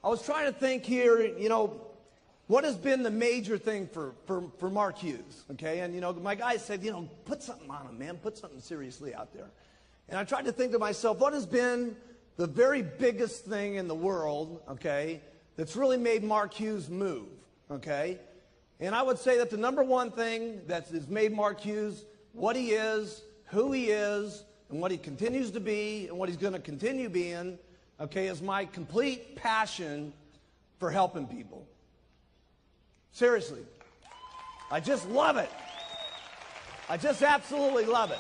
I was trying to think here, what has been the major thing for Mark Hughes, okay? And, my guy said, put something on him, man. Put something seriously out there. And I tried to think to myself, what has been the very biggest thing in the world, okay, that's really made Mark Hughes move, okay? And I would say that the number one thing that has made Mark Hughes what he is, who he is, and what he continues to be, and what he's going to continue being, okay, is my complete passion for helping people. Seriously. I just love it. I just absolutely love it.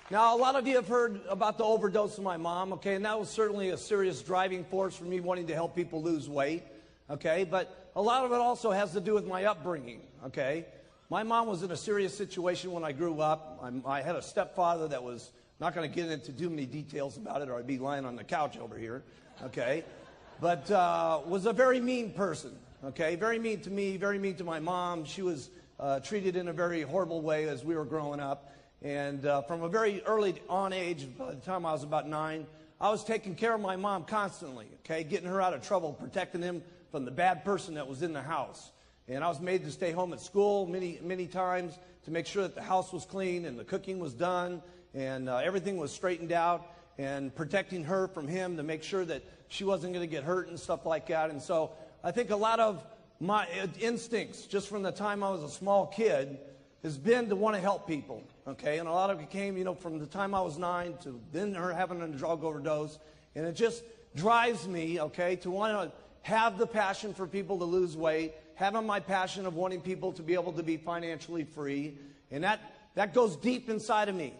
Now, a lot of you have heard about the overdose of my mom, okay, and that was certainly a serious driving force for me wanting to help people lose weight, okay, but a lot of it also has to do with my upbringing, okay. My mom was in a serious situation when I grew up. I had a stepfather that was, not going to get into too many details about it or I'd be lying on the couch over here, okay, but was a very mean person, okay, very mean to me, very mean to my mom. She was treated in a very horrible way as we were growing up. And from a very early on age, by the time I was about 9, I was taking care of my mom constantly, okay, getting her out of trouble, protecting him from the bad person that was in the house. And I was made to stay home at school many times to make sure that the house was clean and the cooking was done and everything was straightened out, and protecting her from him to make sure that she wasn't going to get hurt and stuff like that. And so I think a lot of my instincts just from the time I was a small kid has been to want to help people, okay? And a lot of it came, from the time I was 9 to then her having a drug overdose. And it just drives me, okay, to want to have the passion for people to lose weight, having my passion of wanting people to be able to be financially free. And that goes deep inside of me,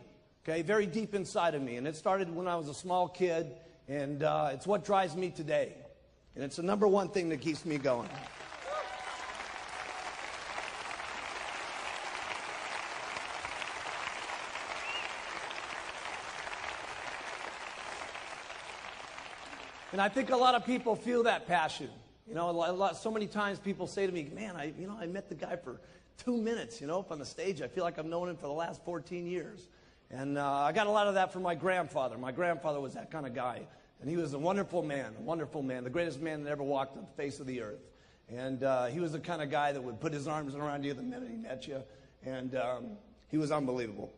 okay, very deep inside of me. And it started when I was a small kid, and it's what drives me today. And it's the number one thing that keeps me going. And I think a lot of people feel that passion. So many times people say to me, man, I met the guy for 2 minutes, up on the stage. I feel like I've known him for the last 14 years. And I got a lot of that from my grandfather. My grandfather was that kind of guy. And he was a wonderful man, the greatest man that ever walked on the face of the earth. And he was the kind of guy that would put his arms around you the minute he met you. And he was unbelievable.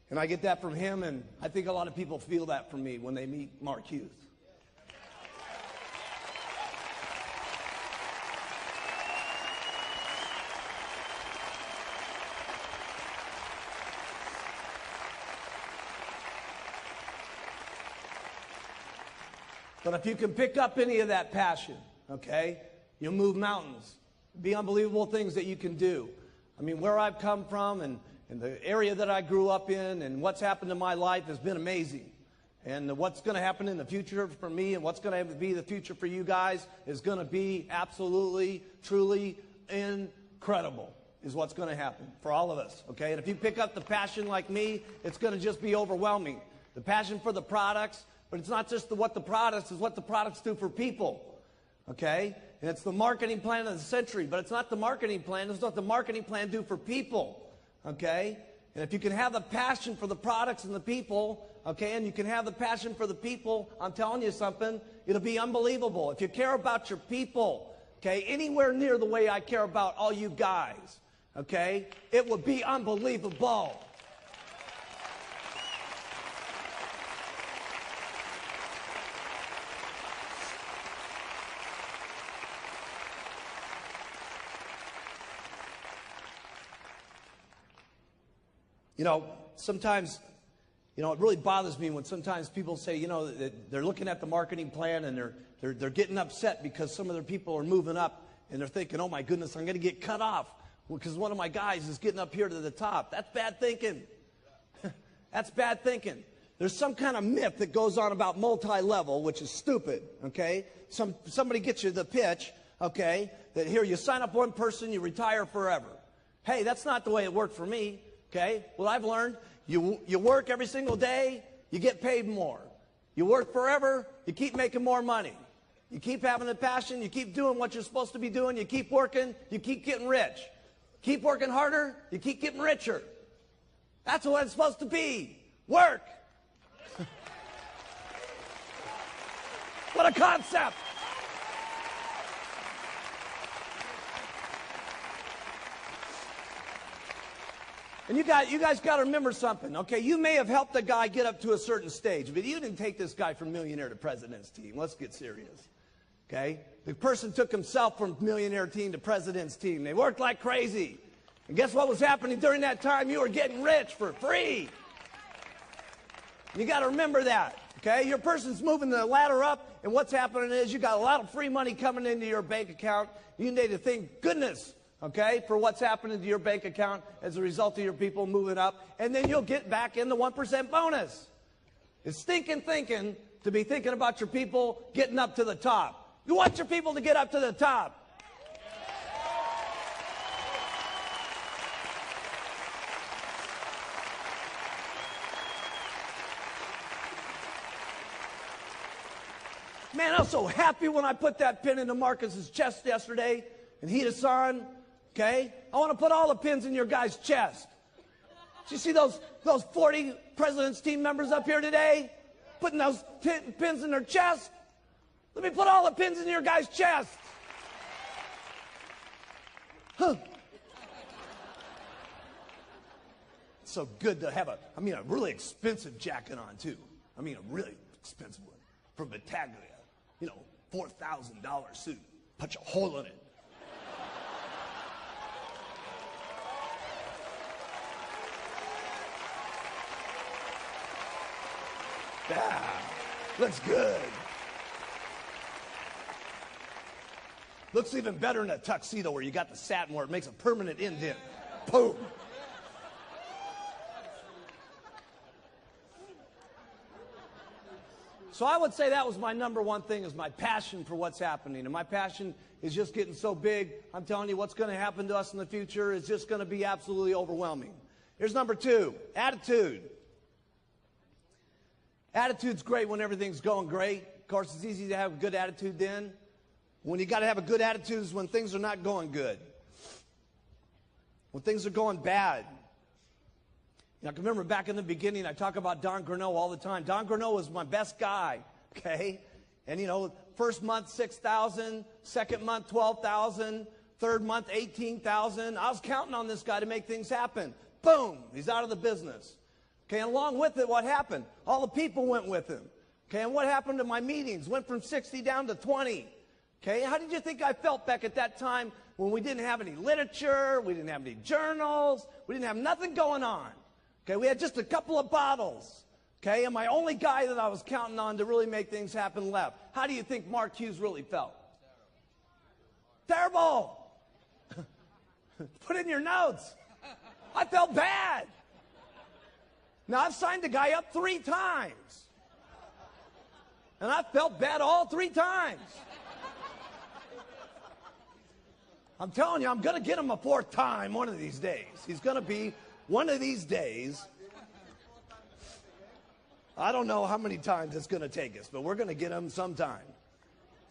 And I get that from him, and I think a lot of people feel that from me when they meet Mark Hughes. But if you can pick up any of that passion, okay, you'll move mountains. Be unbelievable things that you can do. I mean, where I've come from and the area that I grew up in and what's happened in my life has been amazing. And what's going to happen in the future for me and what's going to be the future for you guys is going to be absolutely, truly incredible is what's going to happen for all of us, okay? And if you pick up the passion like me, it's going to just be overwhelming. The passion for the products. But it's not just what the products, it's what the products do for people, okay? And it's the marketing plan of the century, but it's not the marketing plan. It's what the marketing plan do for people, okay? And if you can have the passion for the products and the people, okay, and you can have the passion for the people, I'm telling you something, it'll be unbelievable. If you care about your people, okay, anywhere near the way I care about all you guys, okay, it would be unbelievable. Sometimes, it really bothers me when sometimes people say, that they're looking at the marketing plan and they're getting upset because some of their people are moving up and they're thinking, oh my goodness, I'm going to get cut off because one of my guys is getting up here to the top. That's bad thinking. That's bad thinking. There's some kind of myth that goes on about multi-level, which is stupid, okay? Somebody gets you the pitch, okay, that here you sign up one person, you retire forever. Hey, that's not the way it worked for me. Okay, well, I've learned you work every single day, you get paid more. You work forever, you keep making more money. You keep having the passion, you keep doing what you're supposed to be doing, you keep working, you keep getting rich. Keep working harder, you keep getting richer. That's what it's supposed to be. Work. of a concept. And you guys got to remember something, okay? You may have helped a guy get up to a certain stage, but you didn't take this guy from millionaire to president's team. Let's get serious, okay? The person took himself from millionaire team to president's team. They worked like crazy. And guess what was happening during that time? You were getting rich for free. You got to remember that, okay? Your person's moving the ladder up, and what's happening is you got a lot of free money coming into your bank account. You need to thank goodness, okay, for what's happening to your bank account as a result of your people moving up, and then you'll get back in the 1% bonus. It's stinking thinking to be thinking about your people getting up to the top. You want your people to get up to the top. Man, I was so happy when I put that pin into Marcus's chest yesterday, and he to son. Okay? I want to put all the pins in your guy's chest. Did you see those 40 President's team members up here today? Putting those pins in their chest? Let me put all the pins in your guy's chest. Huh. It's so good to have a really expensive jacket on, too. A really expensive one. From Battaglia. $4,000 suit. Punch a hole in it. Yeah, looks good. Looks even better in a tuxedo where you got the satin where it makes a permanent indent. Boom. So I would say that was my number one thing, is my passion for what's happening. And my passion is just getting so big. I'm telling you, what's going to happen to us in the future is just going to be absolutely overwhelming. Here's number two, attitude. Attitude's great when everything's going great. Of course, it's easy to have a good attitude then. When you got to have a good attitude is when things are not going good. When things are going bad. I can remember back in the beginning, I talk about Don Greneau all the time. Don Greneau was my best guy, okay? And, first month, 6,000, second month, 12,000, third month, 18,000. I was counting on this guy to make things happen. Boom, he's out of the business. Okay, and along with it, what happened? All the people went with him. Okay, and what happened to my meetings? Went from 60 down to 20. Okay, how did you think I felt back at that time when we didn't have any literature, we didn't have any journals, we didn't have nothing going on? Okay, we had just a couple of bottles. Okay, and my only guy that I was counting on to really make things happen left. How do you think Mark Hughes really felt? Terrible. Put in your notes. I felt bad. Now, I've signed the guy up 3 times. And I felt bad all 3 times. I'm telling you, I'm going to get him a 4th time one of these days. He's going to be one of these days. I don't know how many times it's going to take us, but we're going to get him sometime.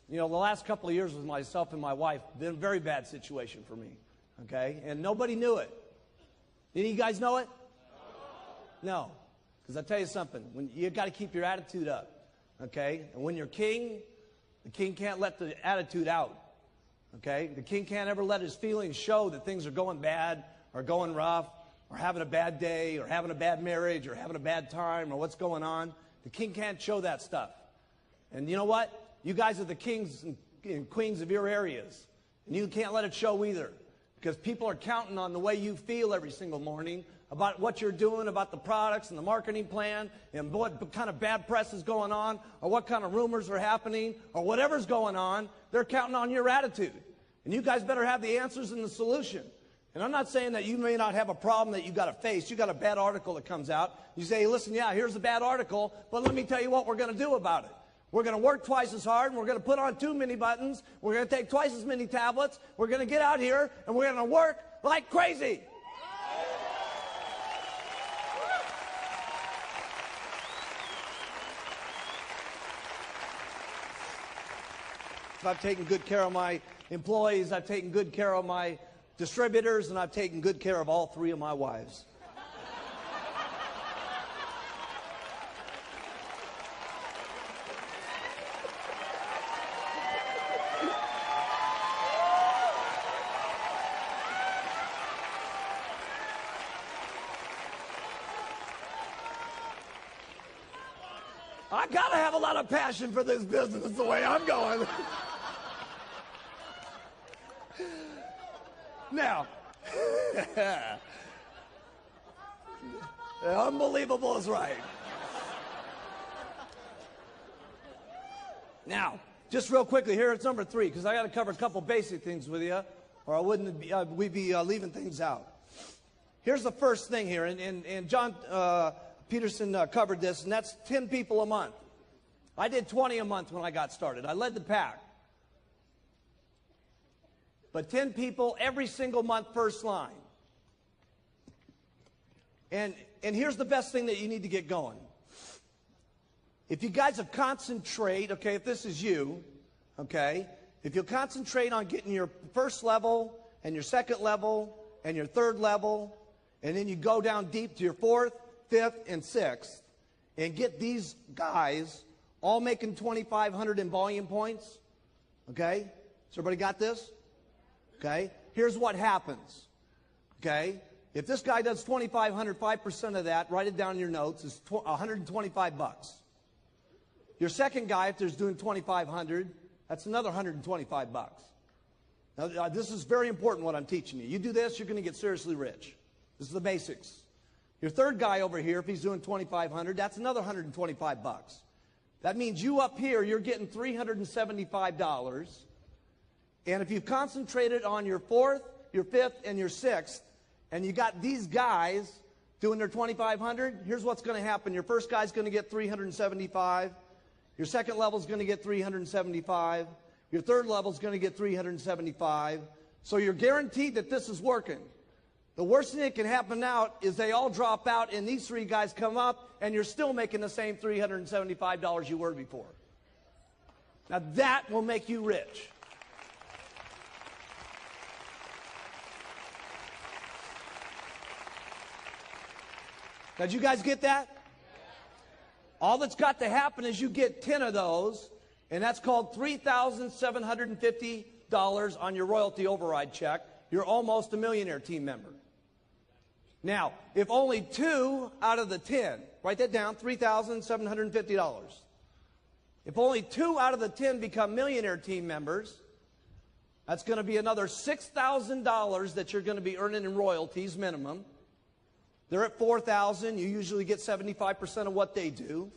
The last couple of years with myself and my wife, been a very bad situation for me. Okay? And nobody knew it. Any of you guys know it? No. Because I'll tell you something. When you got to keep your attitude up. Okay? And when you're king, the king can't let the attitude out. Okay? The king can't ever let his feelings show that things are going bad or going rough or having a bad day or having a bad marriage or having a bad time or what's going on. The king can't show that stuff. And you know what? You guys are the kings and queens of your areas. And you can't let it show either. Because people are counting on the way you feel every single morning about what you're doing, about the products and the marketing plan, and what kind of bad press is going on, or what kind of rumors are happening, or whatever's going on. They're counting on your attitude. And you guys better have the answers and the solution. And I'm not saying that you may not have a problem that you got to face. You got a bad article that comes out. You say, hey, listen, yeah, here's a bad article, but let me tell you what we're going to do about it. We're going to work twice as hard, and we're going to put on 2 mini buttons. We're going to take twice as many tablets. We're going to get out here, and we're going to work like crazy. I've taken good care of my employees. I've taken good care of my distributors, and I've taken good care of all 3 of my wives. I got to have a lot of passion for this business the way I'm going. Now, unbelievable is right. Now, just real quickly, here it's number 3, because I got to cover a couple basic things with you, or I wouldn't be, we'd be leaving things out. Here's the first thing here, and John Peterson covered this, and that's 10 people a month. I did 20 a month when I got started. I led the pack. But 10 people every single month, first line. And here's the best thing that you need to get going. If you guys will concentrate, okay, if this is you, okay, if you'll concentrate on getting your first level and your second level and your third level, and then you go down deep to your 4th, 5th, and 6th, and get these guys all making 2,500 in volume points, okay? So everybody got this? Okay? Here's what happens, okay? If this guy does 2,500, 5% of that, write it down in your notes, is 125 bucks. Your second guy, if there's doing 2,500, that's another 125 bucks. Now, this is very important what I'm teaching you. You do this, you're going to get seriously rich. This is the basics. Your third guy over here, if he's doing 2,500, that's another 125 bucks. That means you up here, you're getting $375. And if you've concentrated on your 4th, your 5th, and your 6th, and you got these guys doing their 2,500, here's what's going to happen. Your first guy's going to get 375. Your second level's going to get 375. Your third level's going to get 375. So you're guaranteed that this is working. The worst thing that can happen now is they all drop out and these 3 guys come up and you're still making the same $375 you were before. Now that will make you rich. Now, did you guys get that? All that's got to happen is you get 10 of those, and that's called $3,750 on your royalty override check. You're almost a millionaire team member. Now, if only 2 out of the 10, write that down, $3,750. If only 2 out of the 10 become millionaire team members, that's going to be another $6,000 that you're going to be earning in royalties minimum. They're at $4,000. You usually get 75% of what they do.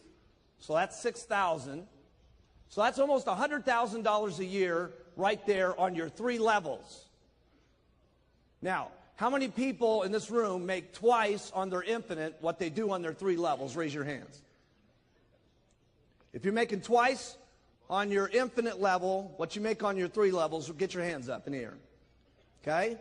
So that's $6,000. So that's almost $100,000 a year right there on your 3 levels. Now, how many people in this room make twice on their infinite what they do on their 3 levels? Raise your hands. If you're making twice on your infinite level what you make on your 3 levels, get your hands up in the air. Okay?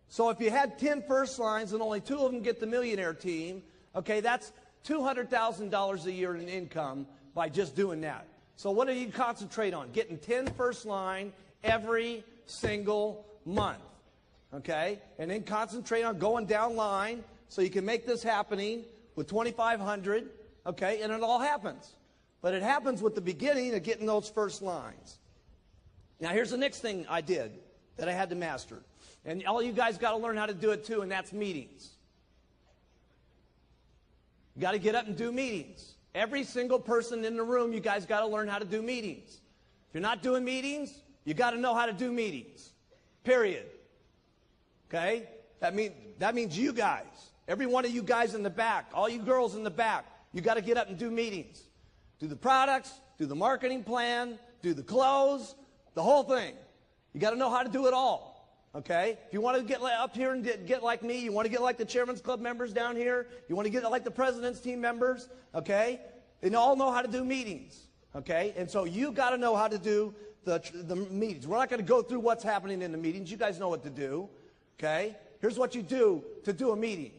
So if you had 10 first lines and only 2 of them get the millionaire team, okay, that's $200,000 a year in income by just doing that. So what do you concentrate on? Getting 10 first line every single month, okay? And then concentrate on going down line so you can make this happening with 2,500, okay? And it all happens. But it happens with the beginning of getting those first lines. Now here's the next thing I did that I had to master. And all you guys got to learn how to do it too, and that's meetings. You got to get up and do meetings. Every single person in the room, you guys got to learn how to do meetings. If you're not doing meetings, you got to know how to do meetings. Period. Okay? That means you guys. Every one of you guys in the back, all you girls in the back, you got to get up and do meetings. Do the products, do the marketing plan, do the clothes, the whole thing. You got to know how to do it all. Okay? If you want to get up here and get like me, you want to get like the Chairman's Club members down here, you want to get like the President's team members, okay? They all know how to do meetings, okay? And so you got to know how to do the meetings. We're not going to go through what's happening in the meetings. You guys know what to do, okay? Here's what you do to do a meeting.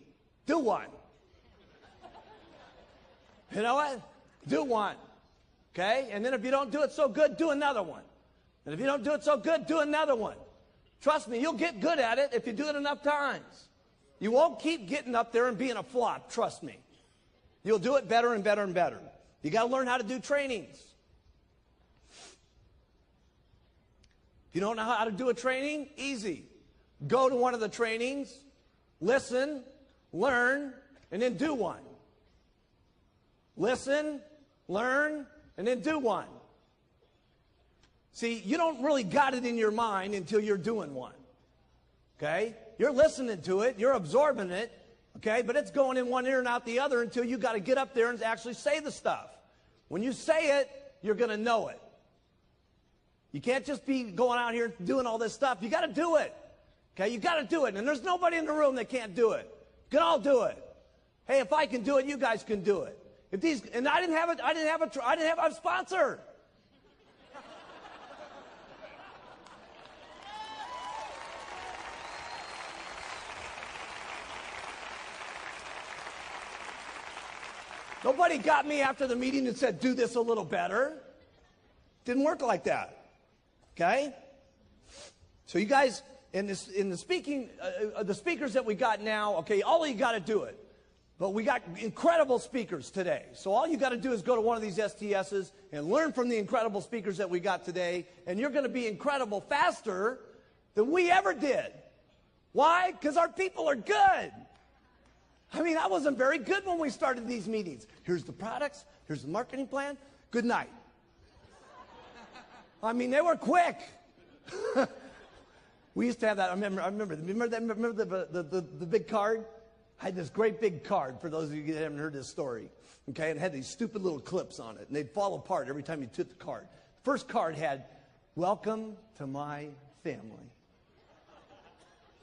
Do one. You know what? Do one, okay? And then if you don't do it so good, do another one. And if you don't do it so good, do another one. Trust me, you'll get good at it if you do it enough times. You won't keep getting up there and being a flop, trust me. You'll do it better and better and better. You got to learn how to do trainings. If you don't know how to do a training, easy. Go to one of the trainings, listen, learn, and then do one. Listen, learn, and then do one. See, you don't really got it in your mind until you're doing one. Okay? You're listening to it, you're absorbing it, okay? But it's going in one ear and out the other until you got to get up there and actually say the stuff. When you say it, you're going to know it. You can't just be going out here doing all this stuff. You got to do it. Okay? You got to do it. And there's nobody in the room that can't do it. You can all do it. Hey, if I can do it, you guys can do it. And I didn't have a sponsor. Nobody got me after the meeting and said, do this a little better. Didn't work like that. Okay? So you guys, in the speakers that we got now, okay, all you got to do it. But we got incredible speakers today. So all you got to do is go to one of these STSs and learn from the incredible speakers that we got today. And you're going to be incredible faster than we ever did. Why? Because our people are good. I mean, I wasn't very good when we started these meetings. Here's the products. Here's the marketing plan. Good night. I mean, they were quick. We used to have that. I remember the big card? I had this great big card, for those of you that haven't heard this story. Okay, and it had these stupid little clips on it, and they'd fall apart every time you took the card. First card had, welcome to my family.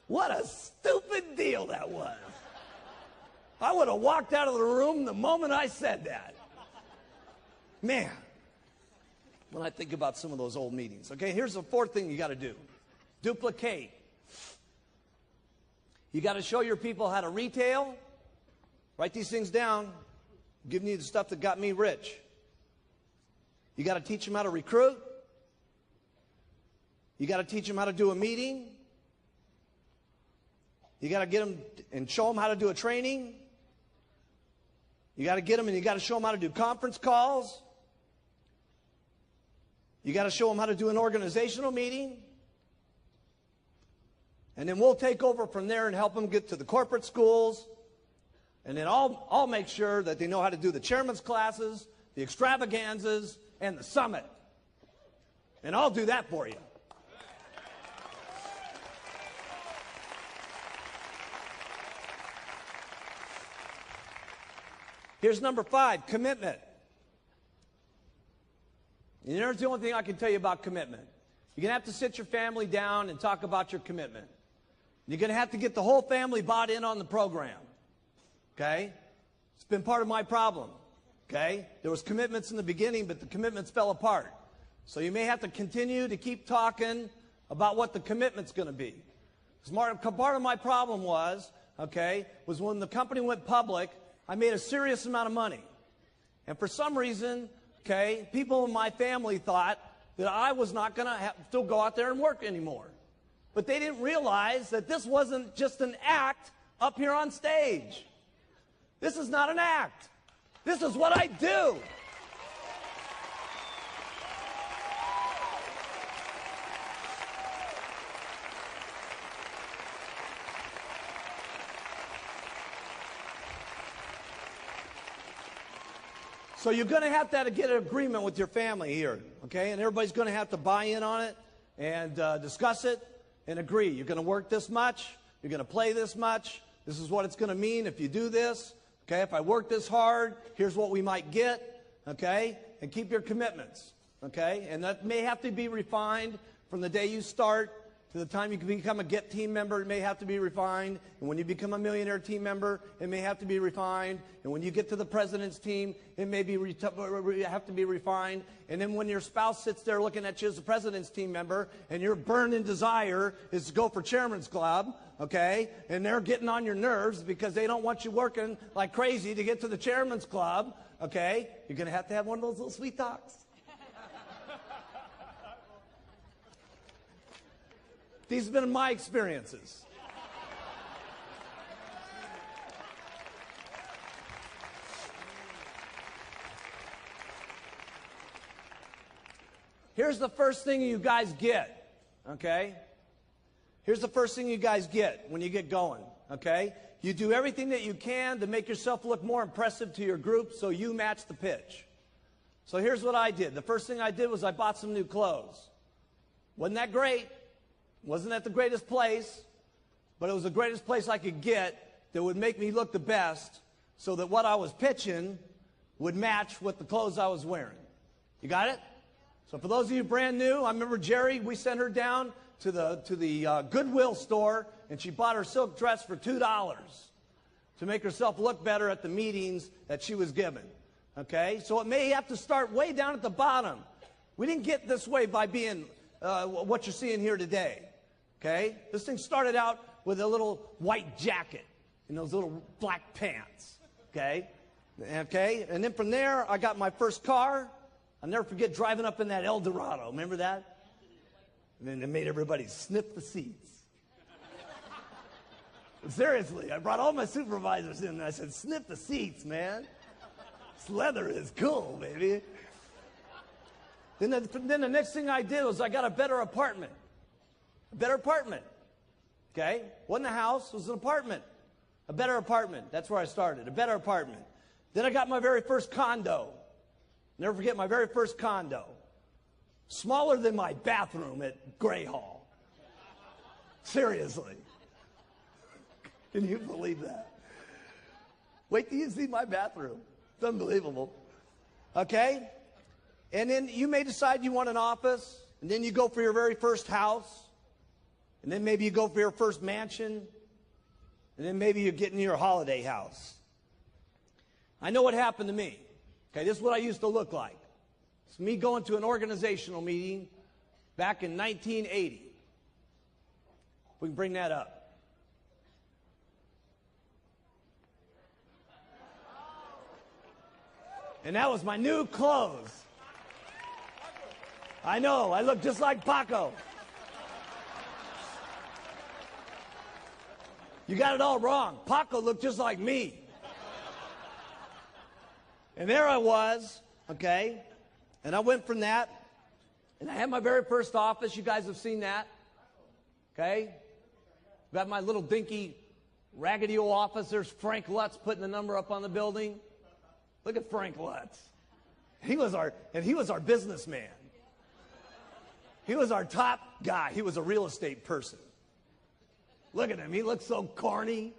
What a stupid deal that was. I would have walked out of the room the moment I said that. Man, when I think about some of those old meetings. Okay, here's the fourth thing you got to do. Duplicate. You got to show your people how to retail. Write these things down. I'm giving you the stuff that got me rich. You got to teach them how to recruit. You got to teach them how to do a meeting. You got to get them and show them how to do a training. You got to get them and you got to show them how to do conference calls. You got to show them how to do an organizational meeting. And then we'll take over from there and help them get to the corporate schools. And then I'll make sure that they know how to do the chairman's classes, the extravaganzas, and the summit. And I'll do that for you. Here's number 5, commitment. And here's the only thing I can tell you about commitment. You're going to have to sit your family down and talk about your commitment. You're going to have to get the whole family bought in on the program. Okay? It's been part of my problem. Okay? There was commitments in the beginning, but the commitments fell apart. So you may have to continue to keep talking about what the commitment's going to be. Part of my problem was when the company went public, I made a serious amount of money. And for some reason, people in my family thought that I was not going to have to go out there and work anymore. But they didn't realize that this wasn't just an act up here on stage. This is not an act. This is what I do. So you're going to have to get an agreement with your family here, okay? And everybody's going to have to buy in on it and discuss it and agree. You're going to work this much. You're going to play this much. This is what it's going to mean if you do this. Okay, if I work this hard, here's what we might get. Okay, and keep your commitments. Okay, and that may have to be refined from the day you start to the time you can become a GET team member. It may have to be refined. And when you become a millionaire team member, it may have to be refined. And when you get to the president's team, it may have to be refined. And then when your spouse sits there looking at you as a president's team member, and your burning desire is to go for chairman's club, okay, and they're getting on your nerves because they don't want you working like crazy to get to the chairman's club, okay, you're going to have one of those little sweet talks. These have been my experiences. Here's the first thing you guys get, okay? Here's the first thing you guys get when you get going, okay? You do everything that you can to make yourself look more impressive to your group so you match the pitch, So here's what I did. The first thing I did was I bought some new clothes. Wasn't that great? Wasn't at the greatest place, but it was the greatest place I could get that would make me look the best so that what I was pitching would match with the clothes I was wearing. You got it? So for those of you brand new, I remember Jerry, we sent her down to the Goodwill store, and she bought her silk dress for $2 to make herself look better at the meetings that she was given. Okay? So it may have to start way down at the bottom. We didn't get this way by being what you're seeing here today. Okay? This thing started out with a little white jacket and those little black pants. Okay? Okay? And then from there, I got my first car. I'll never forget driving up in that El Dorado. Remember that? And then it made everybody sniff the seats. Seriously, I brought all my supervisors in and I said, sniff the seats, man. This leather is cool, baby. Then the next thing I did was I got a better apartment. A better apartment. Okay? Wasn't a house, it was an apartment. A better apartment. That's where I started. A better apartment. Then I got my very first condo. Never forget my very first condo. Smaller than my bathroom at Gray Hall. Seriously. Can you believe that? Wait till you see my bathroom. It's unbelievable. Okay? And then you may decide you want an office, and then you go for your very first house, and then maybe you go for your first mansion, and then maybe you're getting your holiday house. I know what happened to me. Okay, this is what I used to look like. It's me going to an organizational meeting back in 1980. We can bring that up. And that was my new clothes. I know, I look just like Paco. You got it all wrong. Paco looked just like me. And there I was, okay, and I went from that, and I had my very first office. You guys have seen that, okay? Got my little dinky, raggedy old office. There's Frank Lutz putting the number up on the building. Look at Frank Lutz. He was our businessman. He was our top guy. He was a real estate person. Look at him. He looks so corny.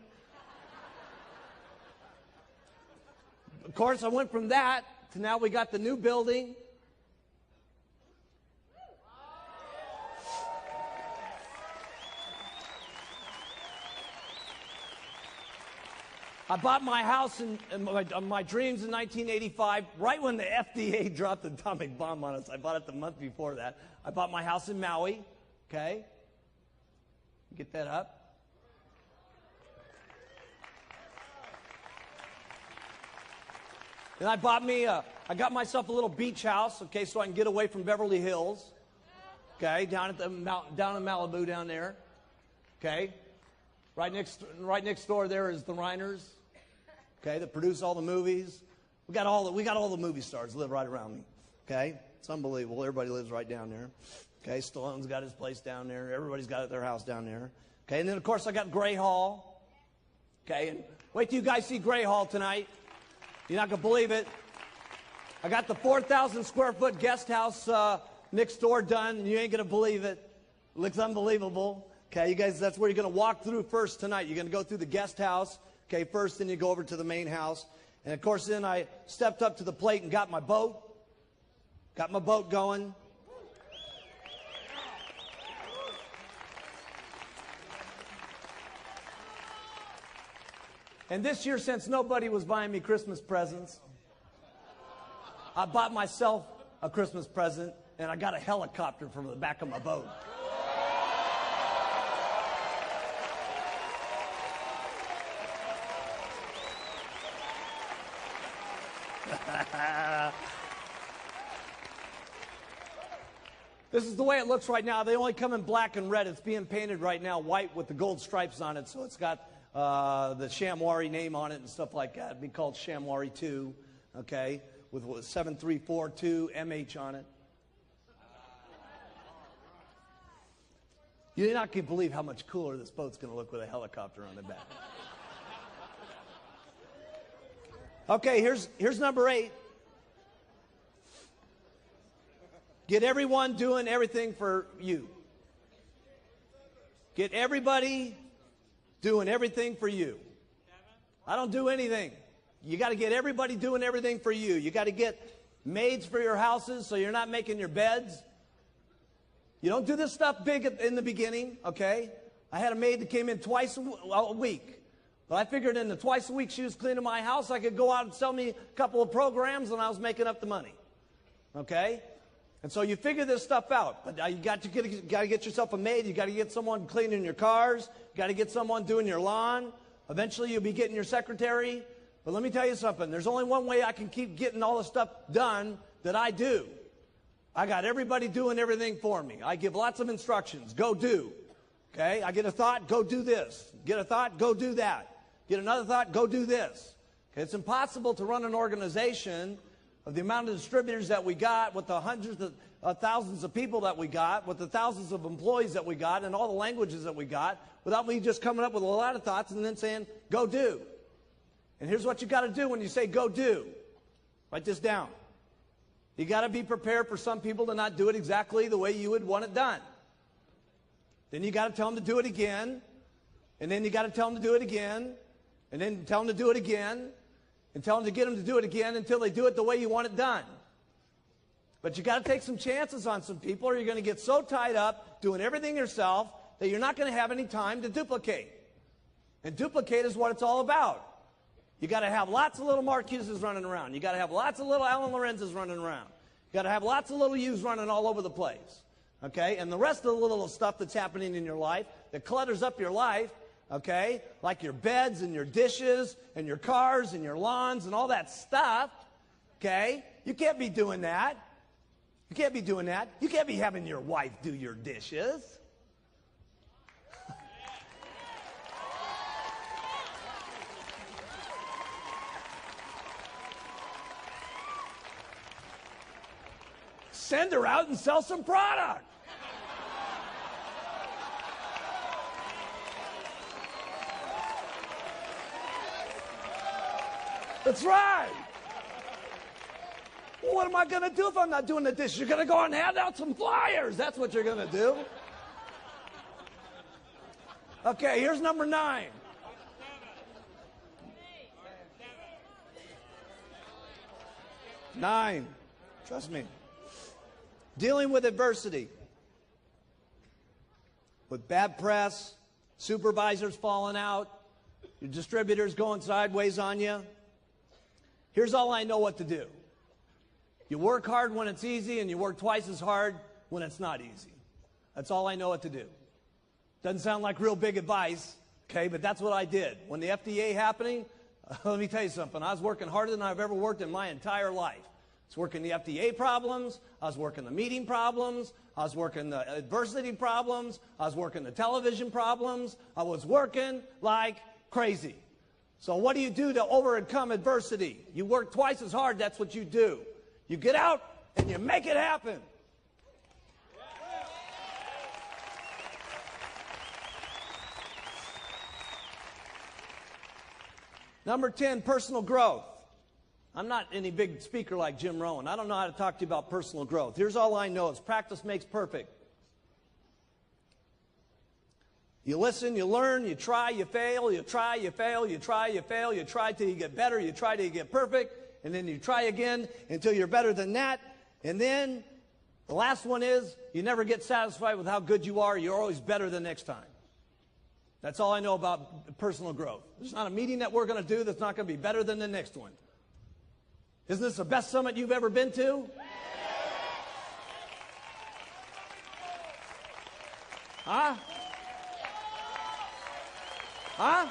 Of course, I went from that to now we got the new building. I bought my house in my dreams in 1985, right when the FDA dropped the atomic bomb on us. I bought it the month before that. I bought my house in Maui, okay? Get that up. Then I got myself a little beach house, okay, so I can get away from Beverly Hills, okay, down in Malibu down there, okay. Right next door there is the Reiners, okay, that produce all the movies. We got all the movie stars live right around me, okay. It's unbelievable. Everybody lives right down there, okay. Stallone's got his place down there. Everybody's got their house down there, okay. And then of course I got Gray Hall, okay. And wait till you guys see Gray Hall tonight. You're not going to believe it. I got the 4,000 square foot guest house next door done, and you ain't going to believe it. It looks unbelievable. Okay, you guys, that's where you're going to walk through first tonight. You're going to go through the guest house, okay, first, then you go over to the main house. And, of course, then I stepped up to the plate and got my boat. Got my boat going. And this year, since nobody was buying me Christmas presents, I bought myself a Christmas present, and I got a helicopter from the back of my boat. This is the way it looks right now. They only come in black and red. It's being painted right now white with the gold stripes on it, so it's got the Shamwari name on it and stuff like that. It'd be called Shamwari 2, okay, with 7342 MH on it. You're not going to believe how much cooler this boat's going to look with a helicopter on the back. Okay, here's number 8. Get everyone doing everything for you. Get everybody doing everything for you. I don't do anything. You got to get everybody doing everything for you. You got to get maids for your houses so you're not making your beds. You don't do this stuff big in the beginning, okay? I had a maid that came in twice a week. But I figured in the twice a week she was cleaning my house, I could go out and sell me a couple of programs and I was making up the money. Okay? And so you figure this stuff out. But you got to get yourself a maid. You got to get someone cleaning your cars. You got to get someone doing your lawn. Eventually you'll be getting your secretary. But let me tell you something. There's only one way I can keep getting all the stuff done that I do. I got everybody doing everything for me. I give lots of instructions. Go do. Okay? I get a thought, go do this. Get a thought, go do that. Get another thought, go do this. Okay? It's impossible to run an organization of the amount of distributors that we got, with the hundreds of thousands of people that we got, with the thousands of employees that we got, and all the languages that we got, without me just coming up with a lot of thoughts and then saying, go do. And here's what you got to do when you say go do. Write this down. You got to be prepared for some people to not do it exactly the way you would want it done. Then you got to tell them to do it again, and then you got to tell them to do it again, and then tell them to do it again, and tell them to get them to do it again until they do it the way you want it done. But you got to take some chances on some people, or you're going to get so tied up doing everything yourself that you're not going to have any time to duplicate. And duplicate is what it's all about. You got to have lots of little Mark Hughes running around. You got to have lots of little Alan Lorenz's running around. You got to have lots of little Hughes running all over the place. Okay? And the rest of the little stuff that's happening in your life that clutters up your life, okay, like your beds and your dishes and your cars and your lawns and all that stuff, okay, you can't be doing that. You can't be doing that. You can't be having your wife do your dishes. Send her out and sell some product. That's right. Well, what am I going to do if I'm not doing the dishes? You're going to go and hand out some flyers. That's what you're going to do. Okay, here's number 9. Nine. Trust me. Dealing with adversity. With bad press, supervisors falling out, your distributors going sideways on you. Here's all I know what to do. You work hard when it's easy, and you work twice as hard when it's not easy. That's all I know what to do. Doesn't sound like real big advice, okay, but that's what I did. When the FDA happening, let me tell you something. I was working harder than I've ever worked in my entire life. I was working the FDA problems. I was working the meeting problems. I was working the adversity problems. I was working the television problems. I was working like crazy. So what do you do to overcome adversity? You work twice as hard. That's what you do. You get out and you make it happen. Number 10, personal growth. I'm not any big speaker like Jim Rohn. I don't know how to talk to you about personal growth. Here's all I know is practice makes perfect. You listen, you learn, you try, you fail, you try, you fail, you try, you fail, you try till you get better, you try till you get perfect, and then you try again until you're better than that. And then the last one is you never get satisfied with how good you are. You're always better the next time. That's all I know about personal growth. There's not a meeting that we're going to do that's not going to be better than the next one. Isn't this the best summit you've ever been to? Huh? Huh?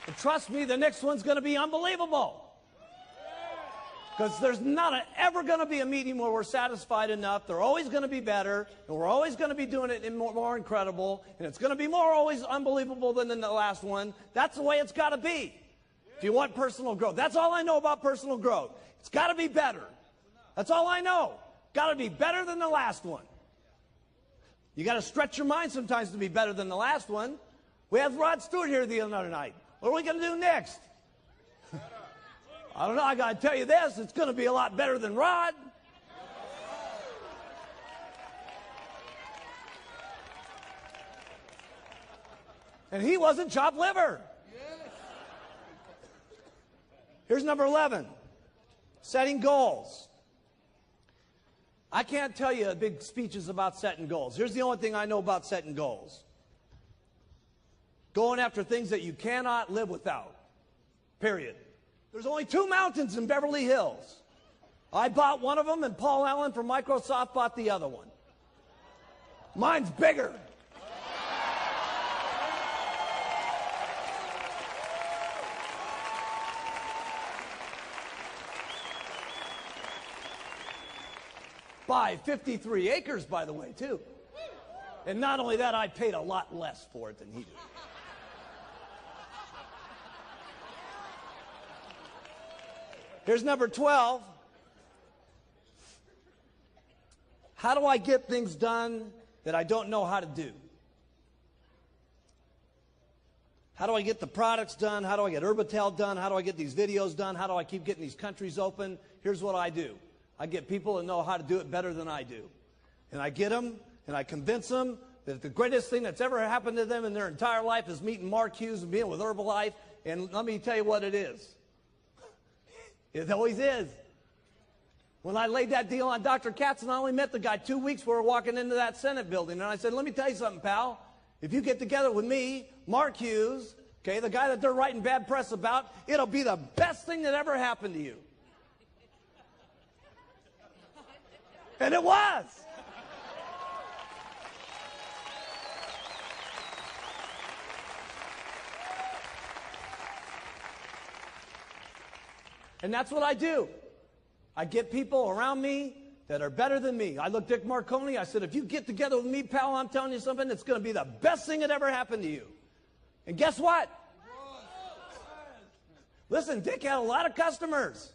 And trust me, the next one's going to be unbelievable. Because there's not ever going to be a meeting where we're satisfied enough. They're always going to be better, and we're always going to be doing it more incredible, and it's going to be more always unbelievable than the last one. That's the way it's got to be if you want personal growth. That's all I know about personal growth. It's got to be better. That's all I know. Got to be better than the last one. You got to stretch your mind sometimes to be better than the last one. We had Rod Stewart here the other night. What are we going to do next? I don't know. I got to tell you this. It's going to be a lot better than Rod. And he wasn't chopped liver. Here's number 11. Setting goals. I can't tell you big speeches about setting goals. Here's the only thing I know about setting goals. Going after things that you cannot live without. Period. There's only 2 mountains in Beverly Hills. I bought one of them, and Paul Allen from Microsoft bought the other one. Mine's bigger. By 53 acres, by the way, too. And not only that, I paid a lot less for it than he did. Here's number 12. How do I get things done that I don't know how to do? How do I get the products done? How do I get Urbital done? How do I get these videos done? How do I keep getting these countries open? Here's what I do. I get people that know how to do it better than I do. And I get them, and I convince them that the greatest thing that's ever happened to them in their entire life is meeting Mark Hughes and being with Herbalife. And let me tell you what it is. It always is. When I laid that deal on Dr. Katz, and I only met the guy 2 weeks before walking into that Senate building. And I said, let me tell you something, pal. If you get together with me, Mark Hughes, okay, the guy that they're writing bad press about, it'll be the best thing that ever happened to you. And it was. And that's what I do. I get people around me that are better than me. I looked at Dick Marconi. I said, if you get together with me, pal, I'm telling you something, it's going to be the best thing that ever happened to you. And guess what? Listen, Dick had a lot of customers.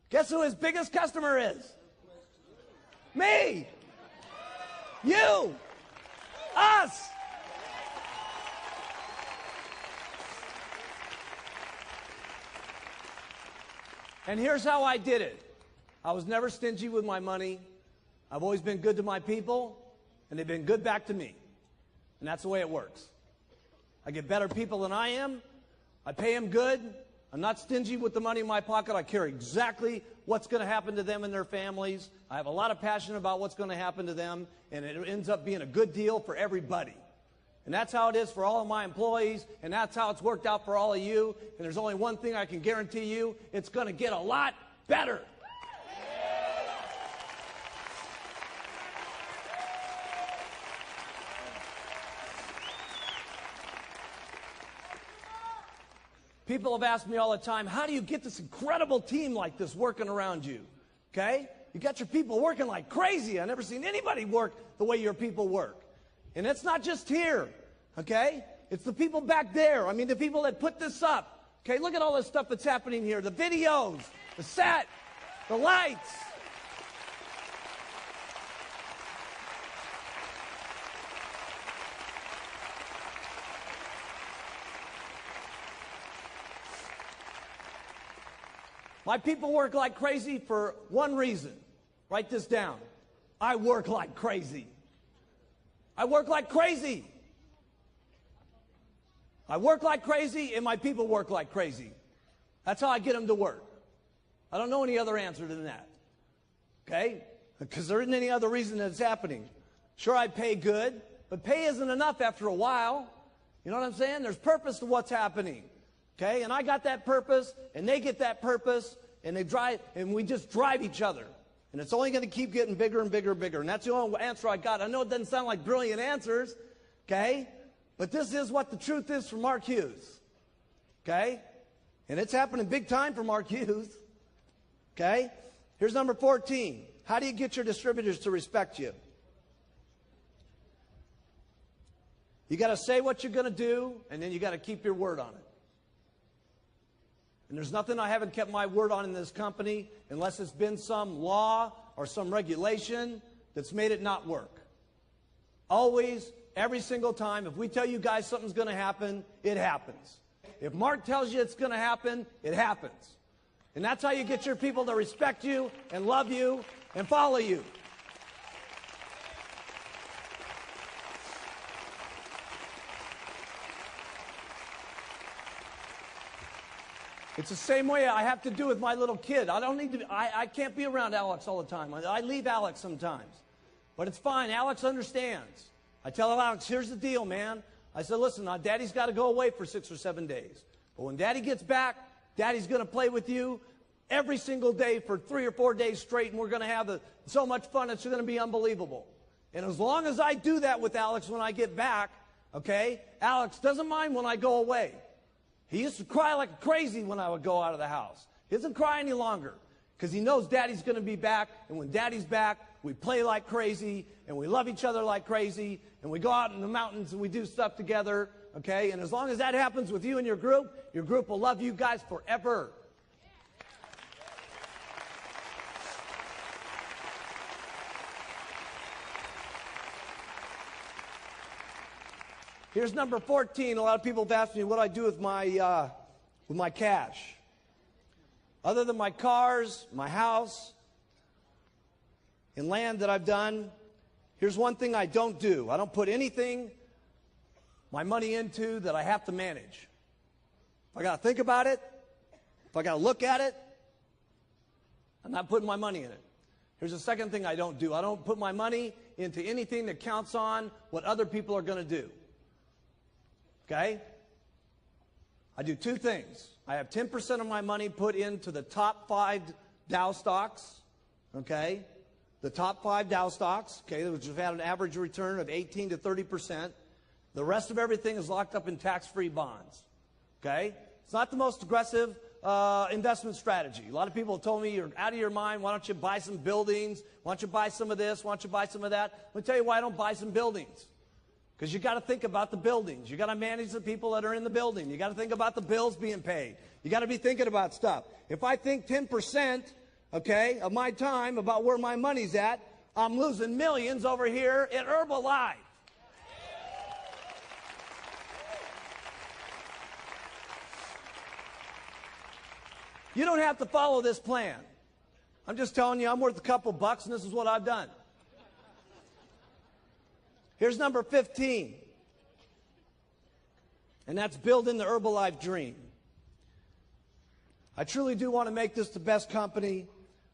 Guess who his biggest customer is? Me. You. Us. And here's how I did it. I was never stingy with my money. I've always been good to my people, and they've been good back to me. And that's the way it works. I get better people than I am. I pay them good. I'm not stingy with the money in my pocket. I care exactly what's going to happen to them and their families. I have a lot of passion about what's going to happen to them, and it ends up being a good deal for everybody. And that's how it is for all of my employees, and that's how it's worked out for all of you. And there's only one thing I can guarantee you, it's going to get a lot better. People have asked me all the time, how do you get this incredible team like this working around you? Okay? You got your people working like crazy. I've never seen anybody work the way your people work. And it's not just here, okay? It's the people back there. I mean, the people that put this up. Okay, look at all this stuff that's happening here. The videos, the set, the lights. My people work like crazy for one reason. Write this down. I work like crazy. I work like crazy. I work like crazy, and my people work like crazy. That's how I get them to work. I don't know any other answer than that. Okay? Because there isn't any other reason that it's happening. Sure, I pay good, but pay isn't enough after a while. You know what I'm saying? There's purpose to what's happening. Okay? And I got that purpose, and they get that purpose, and they drive, and we just drive each other. And it's only going to keep getting bigger and bigger and bigger. And that's the only answer I got. I know it doesn't sound like brilliant answers, okay? But this is what the truth is for Mark Hughes, okay? And it's happening big time for Mark Hughes, okay? Here's number 14. How do you get your distributors to respect you? You got to say what you're going to do, and then you got to keep your word on it. And there's nothing I haven't kept my word on in this company unless it's been some law or some regulation that's made it not work. Always every single time. If we tell you guys something's going to happen, it happens. If Mark tells you it's going to happen, it happens. And that's how you get your people to respect you and love you and follow you. It's the same way I have to do with my little kid. I can't be around Alex all the time. I leave Alex sometimes. But it's fine. Alex understands. I tell Alex, here's the deal, man. I said, listen, Daddy's got to go away for 6 or 7 days. But when Daddy gets back, Daddy's going to play with you every single day for 3 or 4 days straight, and we're going to have so much fun, it's going to be unbelievable. And as long as I do that with Alex when I get back, okay, Alex doesn't mind when I go away. He used to cry like crazy when I would go out of the house. He doesn't cry any longer because he knows Daddy's going to be back. And when Daddy's back, we play like crazy and we love each other like crazy and we go out in the mountains and we do stuff together. Okay? And as long as that happens with you and your group will love you guys forever. Here's number 14. A lot of people have asked me what I do with my cash. Other than my cars, my house, and land that I've done, here's one thing I don't do. I don't put anything, my money into that I have to manage. If I got to think about it, if I got to look at it, I'm not putting my money in it. Here's the second thing I don't do. I don't put my money into anything that counts on what other people are going to do. Okay? I do 2 things. I have 10% of my money put into the top 5 Dow stocks. Okay? The top 5 Dow stocks, okay, which have had an average return of 18 to 30%. The rest of everything is locked up in tax-free bonds. Okay? It's not the most aggressive investment strategy. A lot of people have told me, you're out of your mind. Why don't you buy some buildings? Why don't you buy some of this? Why don't you buy some of that? Let me tell you why I don't buy some buildings. Because you got to think about the buildings. You got to manage the people that are in the building. You got to think about the bills being paid. You got to be thinking about stuff. If I think 10%, okay, of my time about where my money's at, I'm losing millions over here at Herbalife. You don't have to follow this plan. I'm just telling you, I'm worth a couple bucks, and this is what I've done. Here's number 15. And that's building the Herbalife dream. I truly do want to make this the best company.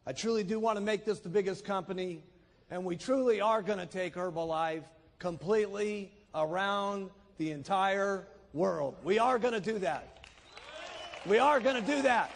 I truly do want to make this the biggest company. And we truly are going to take Herbalife completely around the entire world. We are going to do that. We are going to do that.